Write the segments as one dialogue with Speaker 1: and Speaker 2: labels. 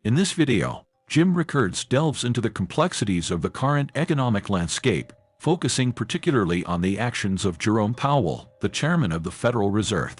Speaker 1: In this video, Jim Rickards delves into the complexities of the current economic landscape, focusing particularly on the actions of Jerome Powell, the chairman of the Federal Reserve.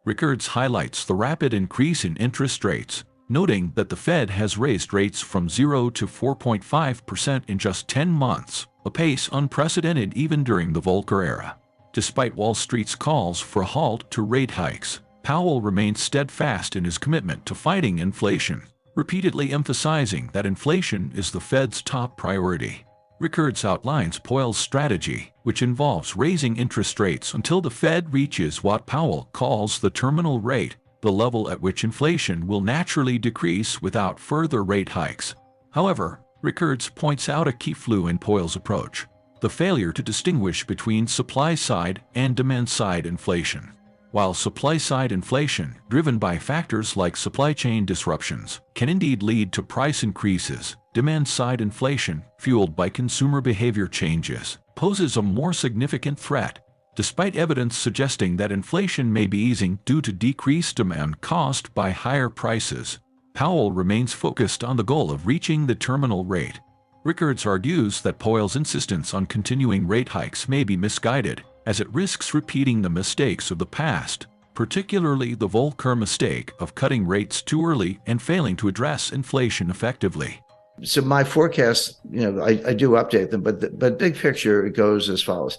Speaker 1: Rickards highlights the rapid increase in interest rates, noting that the Fed has raised rates from 0 to 4.5% in just 10 months, a pace unprecedented even during the Volcker era. Despite Wall Street's calls for a halt to rate hikes, Powell remains steadfast in his commitment to fighting inflation, repeatedly emphasizing that inflation is the Fed's top priority. Rickards outlines Powell's strategy, which involves raising interest rates until the Fed reaches what Powell calls the terminal rate, the level at which inflation will naturally decrease without further rate hikes. However, Rickards points out a key flaw in Powell's approach: the failure to distinguish between supply-side and demand-side inflation. While supply-side inflation, driven by factors like supply chain disruptions, can indeed lead to price increases, demand-side inflation, fueled by consumer behavior changes, poses a more significant threat. Despite evidence suggesting that inflation may be easing due to decreased demand caused by higher prices, Powell remains focused on the goal of reaching the terminal rate. Rickards argues that Powell's insistence on continuing rate hikes may be misguided, as it risks repeating the mistakes of the past, particularly the Volcker mistake of cutting rates too early and failing to address inflation effectively.
Speaker 2: So my forecast, I do update them, but big picture, it goes as follows.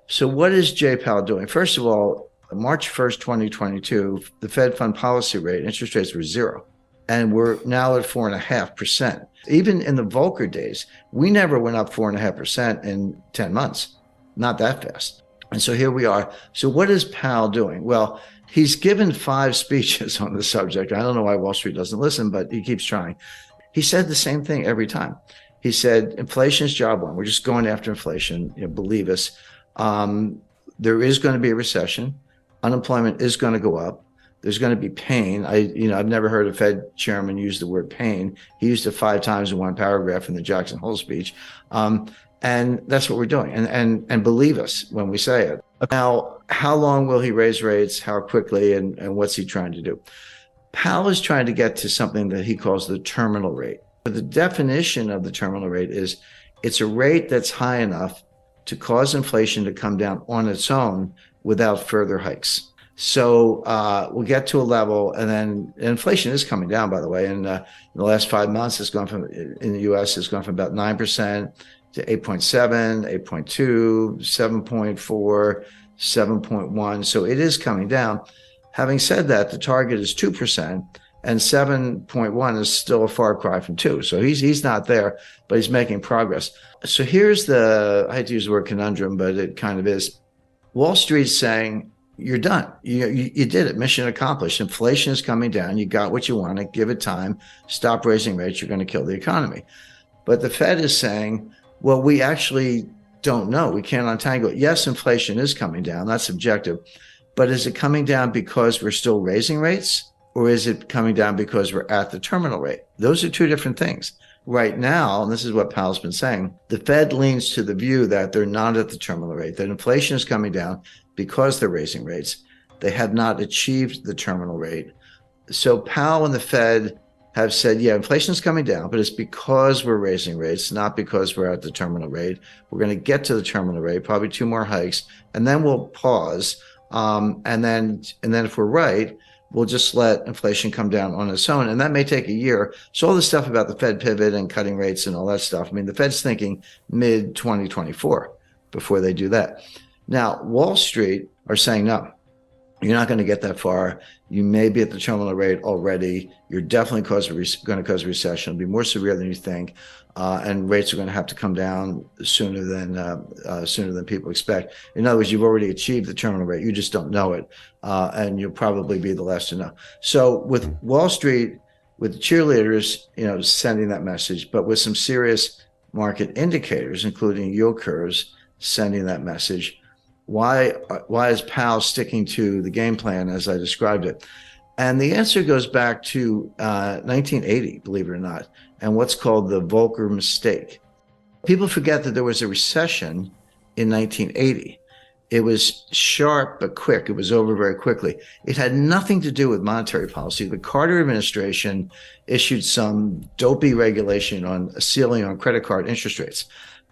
Speaker 2: So what is Jay Powell doing? First of all, March 1st, 2022, the Fed fund policy rate, interest rates were 0. And we're now at 4.5%. Even in the Volcker days, we never went up 4.5% in 10 months. Not that fast. And so here we are. So what is Powell doing? Well, he's given 5 speeches on the subject. I don't know why Wall Street doesn't listen, but he keeps trying. He said the same thing every time. He said, inflation is job one. We're just going after inflation. Believe us. There is going to be a recession. Unemployment is going to go up. There's going to be pain. I've never heard a Fed chairman use the word pain. He used it 5 times in one paragraph in the Jackson Hole speech. And that's what we're doing. And believe us when we say it. Now, how long will he raise rates? How quickly? And what's he trying to do? Powell is trying to get to something that he calls the terminal rate. But the definition of the terminal rate is it's a rate that's high enough to cause inflation to come down on its own without further hikes. So we'll get to a level, and then inflation is coming down, by the way. In the last 5 months, in the U.S., it's gone from about 9% to 8.7, 8.2, 7.4, 7.1. So it is coming down. Having said that, the target is 2%, and 7.1 is still a far cry from 2. So he's not there, but he's making progress. So here's I hate to use the word conundrum, but it kind of is. Wall Street's saying, you're done. You did it. Mission accomplished. Inflation is coming down. You got what you wanted. Give it time. Stop raising rates. You're going to kill the economy. But the Fed is saying, well, we actually don't know. We can't untangle it. Yes, inflation is coming down. That's objective. But is it coming down because we're still raising rates? Or is it coming down because we're at the terminal rate? Those are two different things. Right now, and this is what Powell's been saying, the Fed leans to the view that they're not at the terminal rate, that inflation is coming down because they're raising rates. They have not achieved the terminal rate. So Powell and the Fed have said, yeah, inflation is coming down, but it's because we're raising rates, not because we're at the terminal rate. We're going to get to the terminal rate, probably 2 more hikes, and then we'll pause. And then if we're right, we'll just let inflation come down on its own. And that may take a year. So all this stuff about the Fed pivot and cutting rates and all that stuff, I mean, the Fed's thinking mid-2024 before they do that. Now, Wall Street are saying, no, you're not going to get that far. You may be at the terminal rate already. You're definitely going to cause a recession. It'll be more severe than you think. And rates are going to have to come down sooner than people expect. In other words, you've already achieved the terminal rate. You just don't know it. And you'll probably be the last to know. So with Wall Street, with the cheerleaders, sending that message, but with some serious market indicators, including yield curves, sending that message, why is Powell sticking to the game plan as I described it? And the answer goes back to 1980, believe it or not, and what's called the Volcker mistake. People forget that there was a recession in 1980. It was sharp but quick. It was over very quickly. It had nothing to do with monetary policy. The Carter administration issued some dopey regulation on a ceiling on credit card interest rates.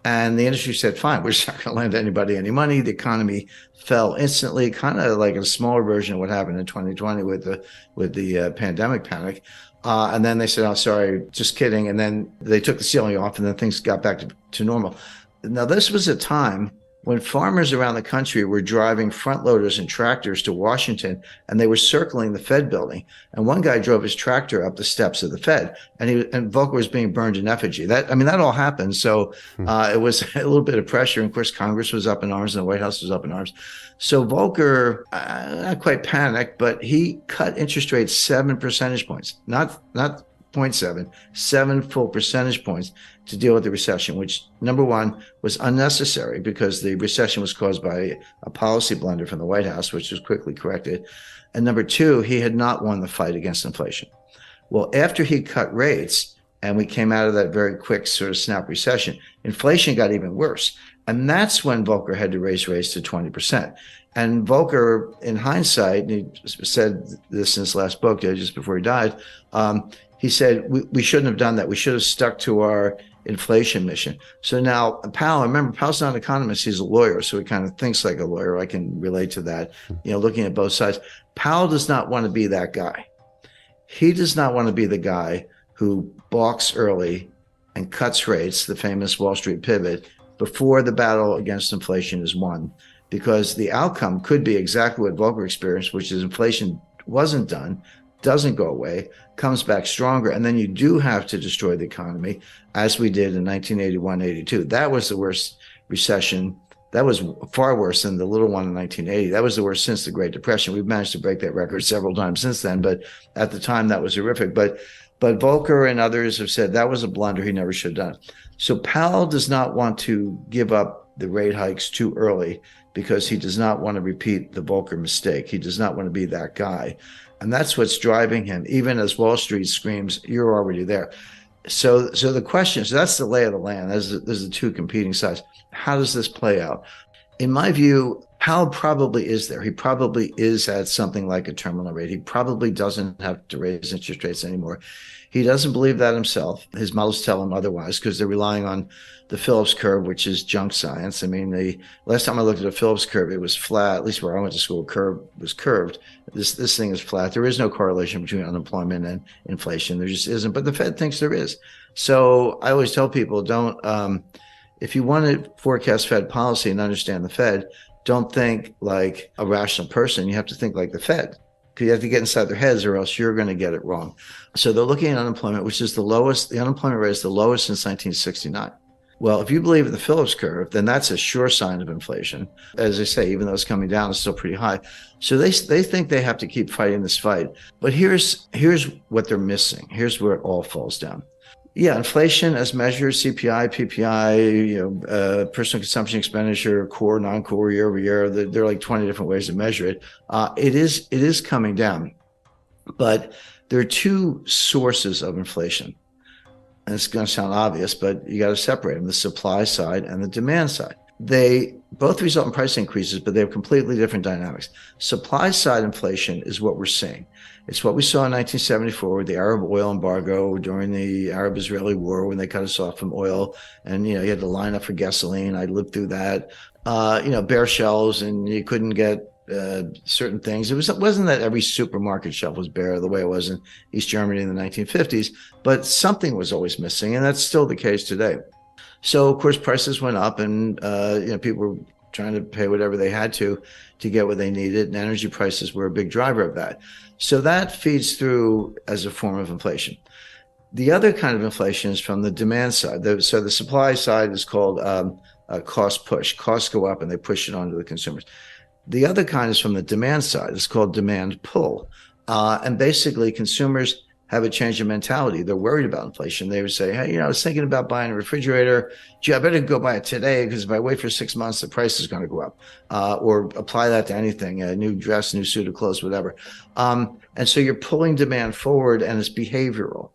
Speaker 2: And the industry said, fine, we're just not going to lend anybody any money. The economy fell instantly, kind of like a smaller version of what happened in 2020 with the pandemic panic. And then they said, oh, sorry, just kidding. And then they took the ceiling off, and then things got back to normal. Now, this was a time when farmers around the country were driving front loaders and tractors to Washington, and they were circling the Fed building. And one guy drove his tractor up the steps of the Fed, and Volcker was being burned in effigy. That all happened. So it was a little bit of pressure. And of course, Congress was up in arms and the White House was up in arms. So Volcker, not quite panicked, but he cut interest rates 7 percentage points, not 0.7, 7 full percentage points to deal with the recession, which, number one, was unnecessary because the recession was caused by a policy blunder from the White House, which was quickly corrected. And number two, he had not won the fight against inflation. Well, after he cut rates and we came out of that very quick sort of snap recession, inflation got even worse. And that's when Volcker had to raise rates to 20%. And Volcker, in hindsight, and he said this in his last book just before he died, he said, we shouldn't have done that. We should have stuck to our inflation mission. So now Powell, remember, Powell's not an economist, he's a lawyer, so he kind of thinks like a lawyer. I can relate to that, looking at both sides. Powell does not want to be that guy. He does not want to be the guy who balks early and cuts rates, the famous Wall Street pivot, before the battle against inflation is won, because the outcome could be exactly what Volcker experienced, which is inflation wasn't done, doesn't go away, comes back stronger, and then you do have to destroy the economy, as we did in 1981-82. That was the worst recession. That was far worse than the little one in 1980. That was the worst since the Great Depression. We've managed to break that record several times since then, but at the time that was horrific. But Volcker and others have said that was a blunder he never should have done. So Powell does not want to give up the rate hikes too early because he does not want to repeat the Volcker mistake. He does not want to be that guy. And that's what's driving him, even as Wall Street screams, you're already there. So the question is, that's the lay of the land. There's the two competing sides. How does this play out? In my view, Powell probably is there. He probably is at something like a terminal rate. He probably doesn't have to raise interest rates anymore. He doesn't believe that himself. His models tell him otherwise because they're relying on the Phillips curve, which is junk science. I mean, the last time I looked at a Phillips curve, it was flat. At least where I went to school, curve was curved. This thing is flat. There is no correlation between unemployment and inflation. There just isn't. But the Fed thinks there is. So I always tell people, don't if you want to forecast Fed policy and understand the Fed, don't think like a rational person. You have to think like the Fed. You have to get inside their heads or else you're going to get it wrong. So they're looking at unemployment, which is the lowest. The unemployment rate is the lowest since 1969. Well, if you believe in the Phillips curve, then that's a sure sign of inflation. As I say, even though it's coming down, it's still pretty high. So they think they have to keep fighting this fight. But here's what they're missing. Here's where it all falls down. Yeah, inflation as measured, CPI, PPI, personal consumption expenditure, core, non-core, year over year. There are like 20 different ways to measure it. It is coming down, but there are two sources of inflation. And it's going to sound obvious, but you got to separate them: the supply side and the demand side. They both result in price increases, but they have completely different dynamics. Supply side inflation is what we're seeing. It's what we saw in 1974 with the Arab oil embargo during the Arab-Israeli war when they cut us off from oil. And, you had to line up for gasoline. I lived through that. Bare shelves, and you couldn't get certain things. It wasn't that every supermarket shelf was bare the way it was in East Germany in the 1950s, but something was always missing. And that's still the case today. So, of course, prices went up and, people were trying to pay whatever they had to get what they needed. And energy prices were a big driver of that. So that feeds through as a form of inflation. The other kind of inflation is from the demand side. So the supply side is called cost push. Costs go up and they push it onto the consumers. The other kind is from the demand side. It's called demand pull. And basically consumers have a change of mentality. They're worried about inflation. They would say, hey, I was thinking about buying a refrigerator. Gee, I better go buy it today because if I wait for 6 months, the price is going to go up. Or apply that to anything, a new dress, new suit of clothes, whatever. And so you're pulling demand forward and it's behavioral.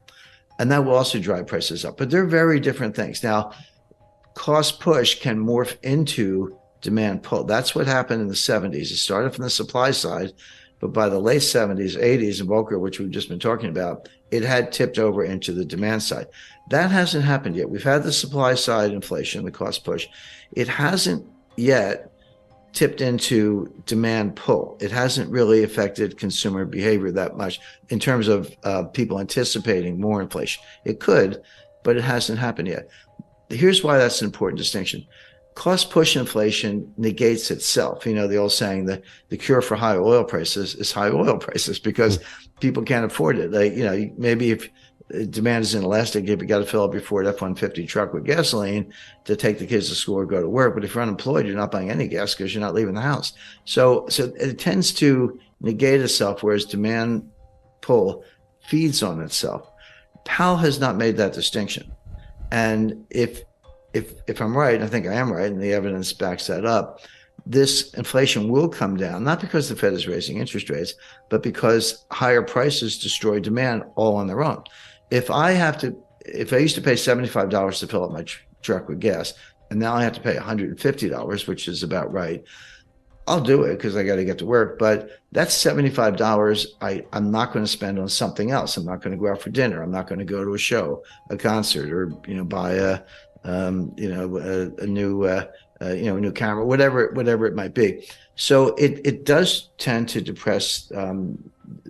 Speaker 2: And that will also drive prices up. But they're very different things. Now, cost push can morph into demand pull. That's what happened in the 70s. It started from the supply side, but by the late 70s, 80s, and Volcker, which we've just been talking about, it had tipped over into the demand side. That hasn't happened yet. We've had the supply side inflation, the cost push. It hasn't yet tipped into demand pull. It hasn't really affected consumer behavior that much in terms of people anticipating more inflation. It could, but it hasn't happened yet. Here's why that's an important distinction. Cost push inflation negates itself. You know, the old saying that the cure for high oil prices is high oil prices, because people can't afford it. Like, you know, maybe if demand is inelastic, if you got to fill up your Ford F-150 truck with gasoline to take the kids to school or go to work. But if you're unemployed, you're not buying any gas because you're not leaving the house. So it tends to negate itself, whereas demand pull feeds on itself. Powell has not made that distinction. And if I'm right, I think I am right, and the evidence backs that up, this inflation will come down, not because the Fed is raising interest rates, but because higher prices destroy demand all on their own. If I used to pay $75 to fill up my truck with gas, and now I have to pay $150, which is about right, I'll do it because I got to get to work. But that's $75 I'm not going to spend on something else. I'm not going to go out for dinner. I'm not going to go to a show, a concert, or buy a new camera, whatever it might be. So it does tend to depress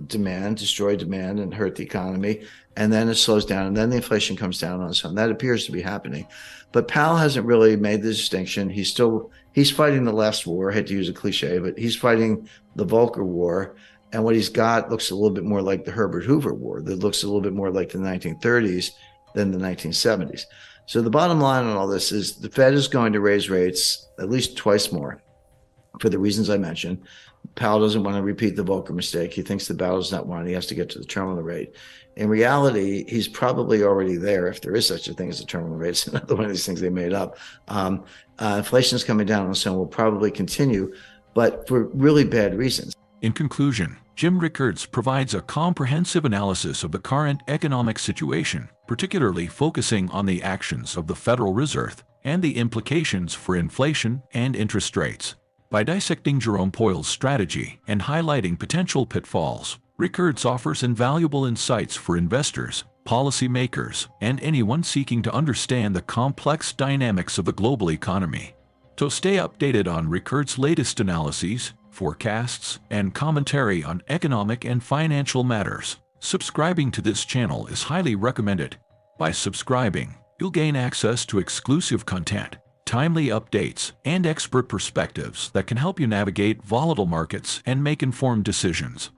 Speaker 2: demand, destroy demand, and hurt the economy. And then it slows down, and then the inflation comes down on its own. That appears to be happening. But Powell hasn't really made the distinction. He's fighting the last war. I hate to use a cliche, but he's fighting the Volcker War. And what he's got looks a little bit more like the Herbert Hoover War. That looks a little bit more like the 1930s than the 1970s. So the bottom line on all this is the Fed is going to raise rates at least twice more for the reasons I mentioned. Powell doesn't want to repeat the Volcker mistake. He thinks the battle's not won. He has to get to the terminal rate. In reality, he's probably already there, if there is such a thing as a terminal rate. It's another one of these things they made up. Inflation is coming down, and so will probably continue, but for really bad reasons.
Speaker 1: In conclusion, Jim Rickards provides a comprehensive analysis of the current economic situation, particularly focusing on the actions of the Federal Reserve and the implications for inflation and interest rates. By dissecting Jerome Powell's strategy and highlighting potential pitfalls, Rickards offers invaluable insights for investors, policymakers, and anyone seeking to understand the complex dynamics of the global economy. To stay updated on Rickards' latest analyses, forecasts, and commentary on economic and financial matters, subscribing to this channel is highly recommended. By subscribing, you'll gain access to exclusive content, timely updates, and expert perspectives that can help you navigate volatile markets and make informed decisions.